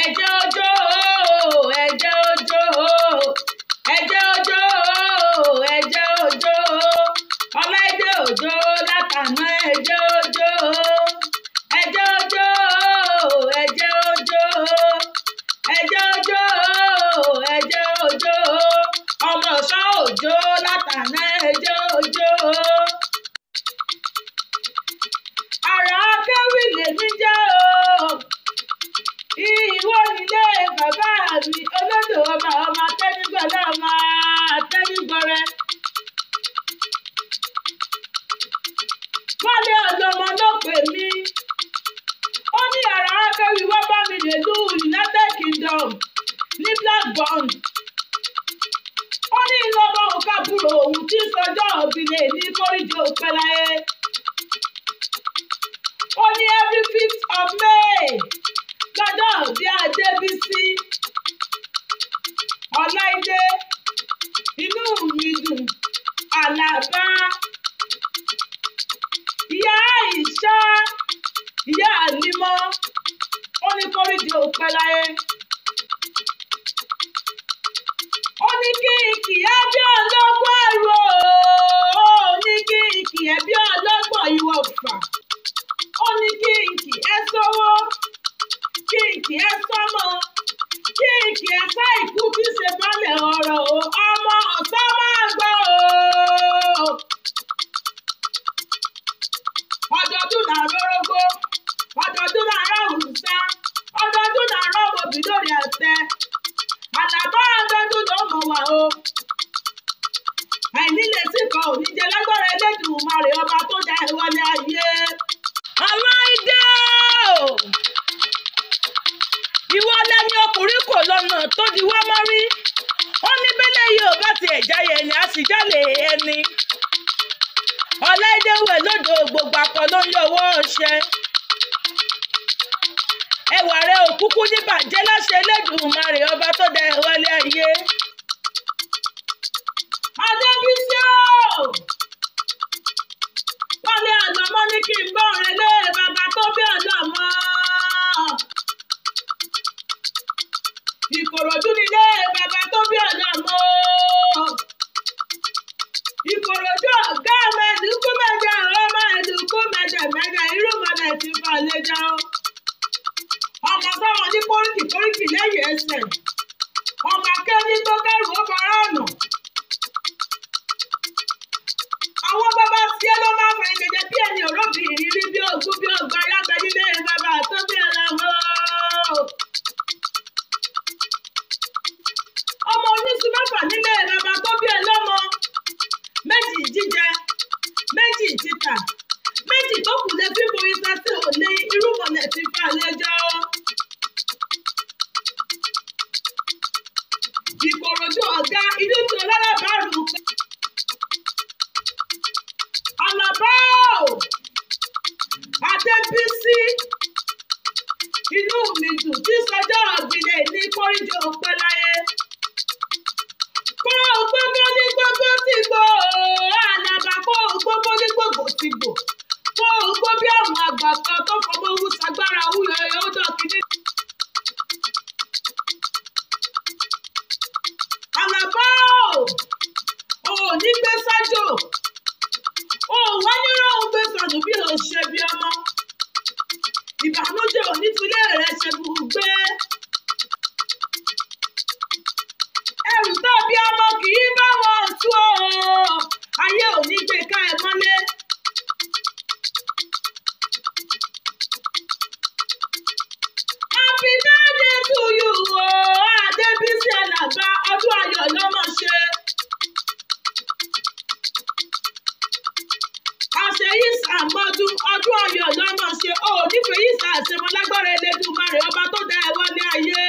ẹ̀jẹ̀ òjò ẹ̀jẹ̀ òjò ẹ̀jẹ̀ òjò ẹ̀jẹ̀ òjò Ọláìdé Òjó látàná ẹ̀jẹ̀ òjò ẹ̀jẹ̀ òjò ẹ̀jẹ̀ òjò ẹ̀jẹ̀ òjò ẹ̀jẹ̀ òjò ọmọ Ọ̀ṣọ́ Òjó látàná ẹ̀jẹ̀ òjò. Àrà akéwì lèmi jẹ́ o ìwọ nílé bàbá mi olódò ọba ọmọ atẹ́nigbọ́lá ọmọ atẹ́nigbọ́rẹ́. Wálé ọlọ́mọ ló pè mí ó ní àrà akéwì wá bá mi nílùú United Kingdom ní Blackburn. Ó ní ìlọ́mọ òkàbúrò òun tí sọjọ́ òbílẹ̀ ní kórìjì òpẹ́láyé. Ó ní every 5th of May lọ́jọ́ òbí Adébísí Ọláìdé inú mi dùn Àlàbá ìyá Àìṣá ìyá Àlímọ́ ó ní kórìjì òpẹ́láyé. Ó ní kí n kì í bí ọlọ́gbọ́n ẹ̀rọ ó ní kí n kì í bí ọlọ́gbọ́n ìwọ̀fà. Ó ní kí n kì í sọ́wọ́ kí n kì í sọ́mọ kí n kì í sá ìkú tí ṣe balẹ̀ ọ̀rọ̀ o ọmọ ọ̀sán máa gbọ́ o. Ọdọọdún náà rórógbó ọdọọdún náà ráhùnsá ọdọọdún náà rọ́mọbì lórí ẹ̀tẹ́ Àlàbá ọdọọdún ló mọ̀ wá o. Àìnílẹ̀ sí kan ò ní jẹ lágbára Elédùmarè ọba tó dá ìwọlé ayé. Ọláìdé ìwọ lẹni ọkùnrin kò lọ́nà tó di wá mọ́rí. Ó ní bẹ́lẹ̀ yìí ò bá tiẹ̀ jáyé ẹni á sì jálè ẹni. Ọláìdé wẹ̀ lódò gbogbo akọ ló ń yọ owó ọṣẹ. Ẹwà rẹ òkúkú ní bàjẹ́ láṣẹ Elédùmarè ọba tó dá ìwọlé ayé. Adébísí o Wálé Àlọ́mọ́ ní kí n bọ́ ọ̀rẹ́ lé bàbá tó bí Àlọ́mọ́. Ìkòròdú nílé bàbá tó bí Àlọ́mọ́. Ìkòròdú ọ̀gá mẹ́ẹ̀dúkú mẹ́jọ ọmọ ẹ̀dúkú mẹ́jọ irúmọlẹ̀ ti fà lẹ́jà o. Ọmọ sáwọn ní kóríkì lẹ́yìn ẹsẹ̀. Ọmọ akẹ́ni tó kẹ́rù ó fara ọ̀nà. Àwọn bàbá tí ẹ ló máa fẹ̀yìn jẹjẹ bí ẹni òróbì ìrírí bí ogún bí ọgbà yàgbẹ́ nílé bàbá tó bí Àlọ́mọ́. Ọmọ oníṣu mẹ́fà nílé bàbá tó bí Àlọ́mọ́. Méjì jíjẹ méjì títà méjì tó kù lé bíbo iṣẹ́ tí ò lé irúmọlẹ̀ ti fà lẹ́jọ́. Ìkòròdú ọ̀gá inú tí ọlọ́lábàárù Àlàbá Adébísí inú mi dùn tí sọjọ́ ọ̀gbìnlẹ̀ ní kórìjì òpẹ́láyé. Kó o gbogbo ní gbogbo ti gbò Àlàbá kó o gbogbo ní gbogbo ti gbò kó o gbó bí àwọn àgbà kan tó fọwọ́ wú sagbára wúyọ ẹ̀yọ́ dọ̀kíní. Àlàbá ò ní gbé sájò ò wá nírọ̀ òun gbé sọnù bí o ṣe bí ọmọ. Ìbànújẹ́ onítúlé rẹ̀ ṣe gbùgbé. Ẹrù tó bí ọmọ kì í bá wọn tú o ayé ò ní gbé ká ẹ mọ́lé. Happy birthday to you o Adébísí Àlàbá ọdún ayọ̀ lọ́mọ ṣe. Àṣeyí sàmọ́dún ọdún ayọ̀ lọ́mọ ṣe o nífẹ̀ẹ́ yìí sàṣemọ́ lágbára Elédùmarè ọba tó dá ẹ wálé ayé.